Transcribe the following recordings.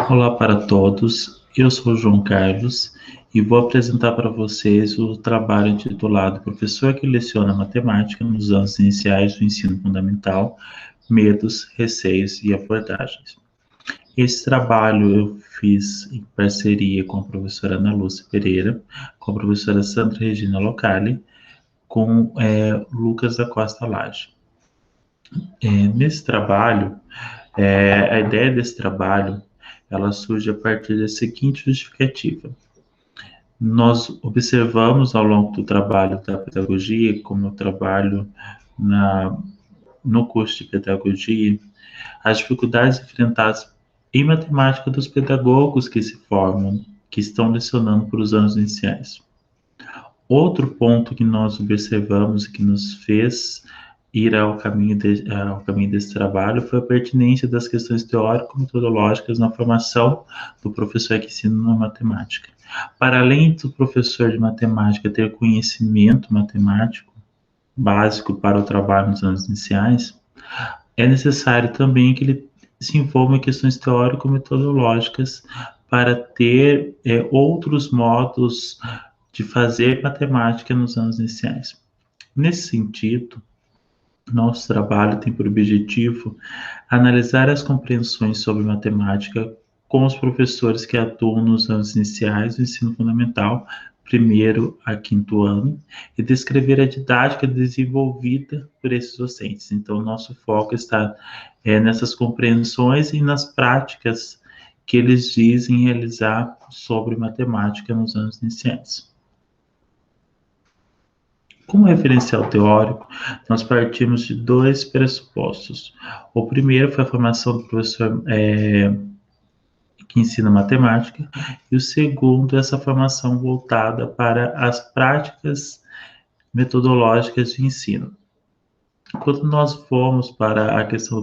Olá para todos, eu sou João Carlos e vou apresentar para vocês o trabalho intitulado Professor que leciona matemática nos anos iniciais do ensino fundamental, medos, receios e abordagens. Esse trabalho eu fiz em parceria com a professora Ana Lúcia Pereira, com a professora Sandra Regina Locali, com Lucas da Costa Lage. Nesse trabalho, a ideia desse trabalho, ela surge a partir da seguinte justificativa. Nós observamos ao longo do trabalho da pedagogia, como eu trabalho no curso de pedagogia, as dificuldades enfrentadas em matemática dos pedagogos que se formam, que estão lecionando para os anos iniciais. Outro ponto que nós observamos e que nos fez ir ao caminho desse trabalho foi a pertinência das questões teórico-metodológicas na formação do professor que ensina na matemática. Para além do professor de matemática ter conhecimento matemático básico para o trabalho nos anos iniciais, é necessário também que ele se envolva em questões teórico-metodológicas para ter outros modos de fazer matemática nos anos iniciais. Nesse sentido, nosso trabalho tem por objetivo analisar as compreensões sobre matemática com os professores que atuam nos anos iniciais do ensino fundamental, primeiro a quinto ano, e descrever a didática desenvolvida por esses docentes. Então, nosso foco está nessas compreensões e nas práticas que eles dizem realizar sobre matemática nos anos iniciais. Como referencial teórico, nós partimos de dois pressupostos. O primeiro foi a formação do professor que ensina matemática, e o segundo, essa formação voltada para as práticas metodológicas de ensino. Quando nós fomos para a questão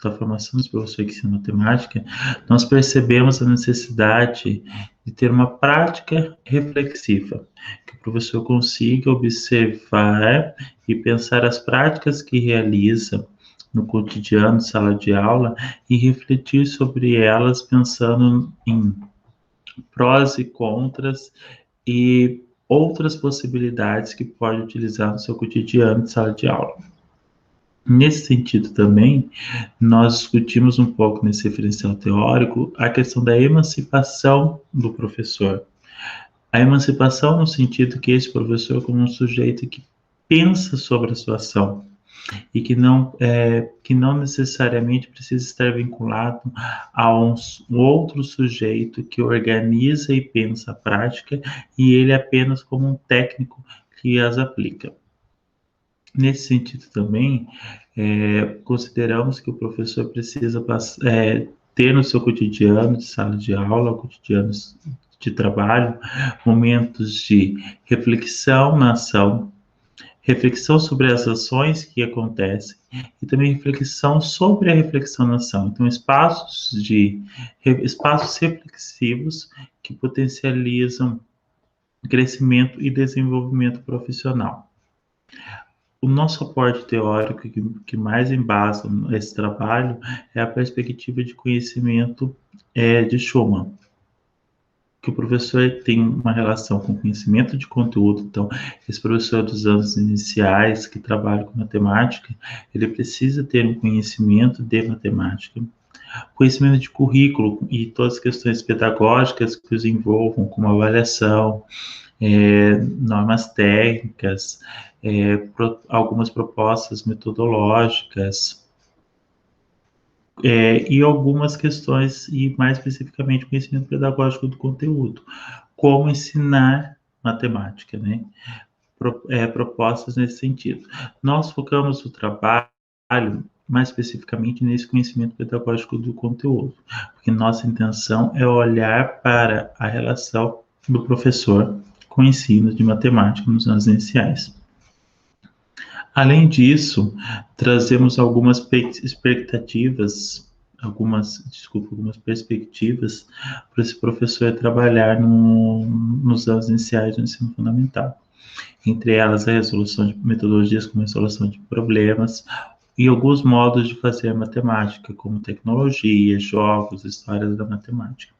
da formação dos professores que ensinam matemática, nós percebemos a necessidade de ter uma prática reflexiva, que o professor consiga observar e pensar as práticas que realiza no cotidiano, de sala de aula, e refletir sobre elas pensando em prós e contras e outras possibilidades que pode utilizar no seu cotidiano de sala de aula. Nesse sentido também, nós discutimos um pouco nesse referencial teórico a questão da emancipação do professor. A emancipação no sentido que esse professor como um sujeito que pensa sobre a sua ação e que não necessariamente precisa estar vinculado a um outro sujeito que organiza e pensa a prática e ele apenas como um técnico que as aplica. Nesse sentido também, consideramos que o professor precisa ter no seu cotidiano de sala de aula, cotidiano de trabalho, momentos de reflexão na ação, reflexão sobre as ações que acontecem e também reflexão sobre a reflexão na ação. Então, espaços reflexivos que potencializam crescimento e desenvolvimento profissional. O nosso aporte teórico que mais embasa esse trabalho é a perspectiva de conhecimento de Schumann, que o professor tem uma relação com conhecimento de conteúdo. Então, esse professor dos anos iniciais que trabalha com matemática, ele precisa ter um conhecimento de matemática, conhecimento de currículo e todas as questões pedagógicas que os envolvam, como avaliação, normas técnicas, algumas propostas metodológicas, e algumas questões, e mais especificamente conhecimento pedagógico do conteúdo, como ensinar matemática, né? Propostas nesse sentido. Nós focamos o trabalho mais especificamente nesse conhecimento pedagógico do conteúdo, porque nossa intenção é olhar para a relação do professor com o ensino de matemática nos anos iniciais. Além disso, trazemos algumas perspectivas para esse professor trabalhar nos anos iniciais do ensino fundamental. Entre elas, a resolução de metodologias como resolução de problemas e alguns modos de fazer matemática, como tecnologia, jogos, histórias da matemática.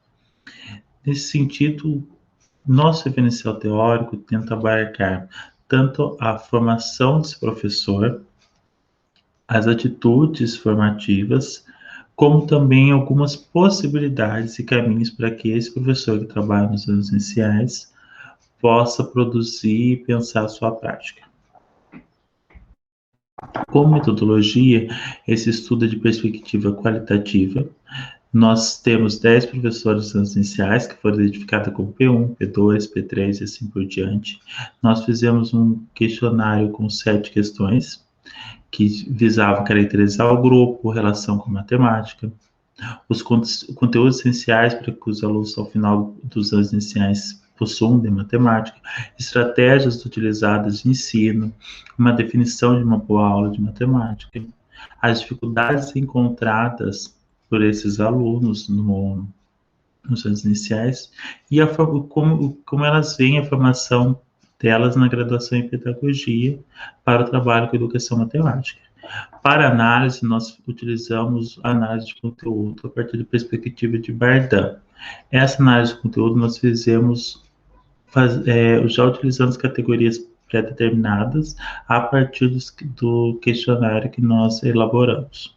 Nesse sentido, nosso referencial teórico tenta abarcar tanto a formação desse professor, as atitudes formativas, como também algumas possibilidades e caminhos para que esse professor que trabalha nos anos iniciais possa produzir e pensar a sua prática. Como metodologia, esse estudo é de perspectiva qualitativa. Nós temos 10 professores nos anos iniciais, que foram identificados como P1, P2, P3 e assim por diante. Nós fizemos um questionário com 7 questões, que visavam caracterizar o grupo, relação com matemática, os conteúdos essenciais para que os alunos, ao final dos anos iniciais, possuam de matemática, estratégias utilizadas de ensino, uma definição de uma boa aula de matemática, as dificuldades encontradas por esses alunos nos anos iniciais e como elas veem a formação delas na graduação em pedagogia para o trabalho com educação matemática. Para análise, nós utilizamos a análise de conteúdo a partir da perspectiva de Bardan. Essa análise de conteúdo nós fizemos já utilizando as categorias pré-determinadas a partir do questionário que nós elaboramos.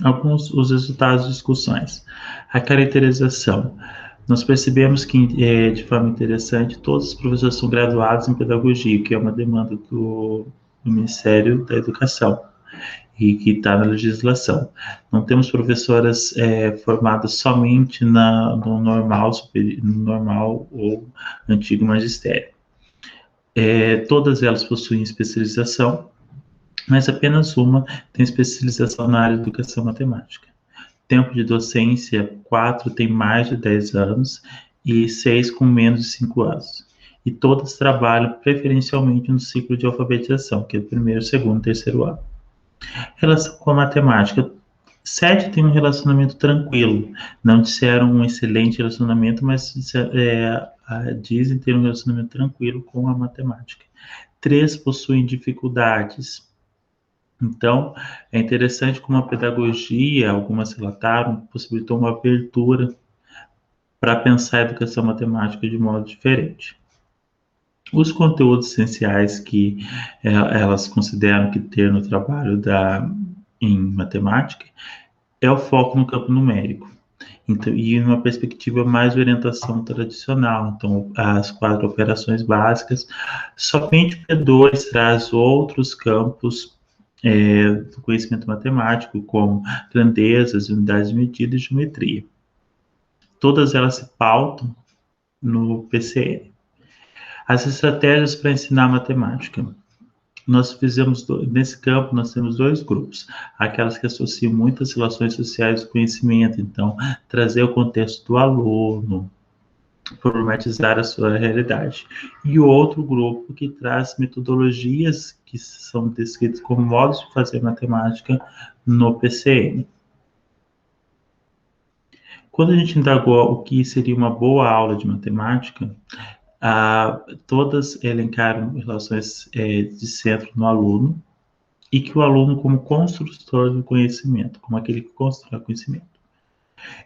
Alguns os resultados de discussões. A caracterização. Nós percebemos que, de forma interessante, todos os professores são graduados em pedagogia, que é uma demanda do Ministério da Educação e que está na legislação. Não temos professoras formadas somente no normal ou antigo magistério. Todas elas possuem especialização, mas apenas uma tem especialização na área de educação matemática. Tempo de docência, 4 tem mais de 10 anos e 6 com menos de 5 anos. E todas trabalham preferencialmente no ciclo de alfabetização, que é o primeiro, segundo e terceiro ano. Relação com a matemática. 7 tem um relacionamento tranquilo. Não disseram um excelente relacionamento, mas dizem ter um relacionamento tranquilo com a matemática. 3 possuem dificuldades. Então, é interessante como a pedagogia, algumas relataram, possibilitou uma abertura para pensar a educação matemática de modo diferente. Os conteúdos essenciais que elas consideram que ter no trabalho em matemática é o foco no campo numérico. Então, e uma perspectiva mais de orientação tradicional. Então, as 4 operações básicas. Somente o P2 traz outros campos do conhecimento matemático, como grandezas, unidades de medida e geometria. Todas elas se pautam no PCN. As estratégias para ensinar matemática. Nesse campo, nós temos 2 grupos. Aquelas que associam muitas relações sociais do conhecimento, então, trazer o contexto do aluno, problematizar a sua realidade. E o outro grupo que traz metodologias que são descritas como modos de fazer matemática no PCN. Quando a gente indagou o que seria uma boa aula de matemática, todas elencaram relações de centro no aluno e que o aluno como construtor do conhecimento, como aquele que constrói conhecimento.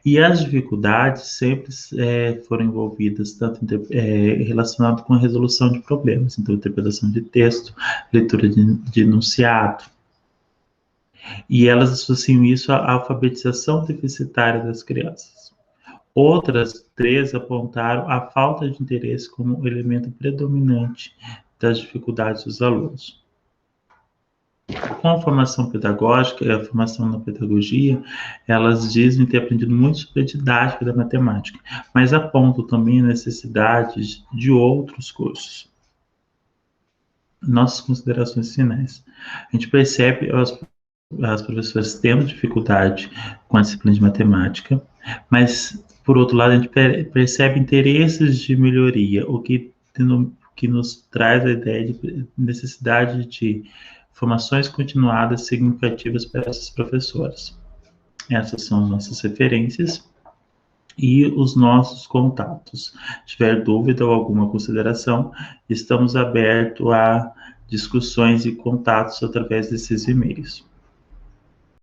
E as dificuldades sempre foram envolvidas tanto relacionado com a resolução de problemas, então interpretação de texto, leitura de enunciado. E elas associam isso à alfabetização deficitária das crianças. Outras 3 apontaram a falta de interesse como elemento predominante das dificuldades dos alunos. Com a formação pedagógica e a formação na pedagogia, elas dizem ter aprendido muito sobre a didática da matemática, mas apontam também a necessidade de outros cursos. Nossas considerações finais. A gente percebe as professoras tendo dificuldade com a disciplina de matemática, mas, por outro lado, a gente percebe interesses de melhoria, o que nos traz a ideia de necessidade de formações continuadas significativas para essas professoras. Essas são as nossas referências e os nossos contatos. Se tiver dúvida ou alguma consideração, estamos abertos a discussões e contatos através desses e-mails.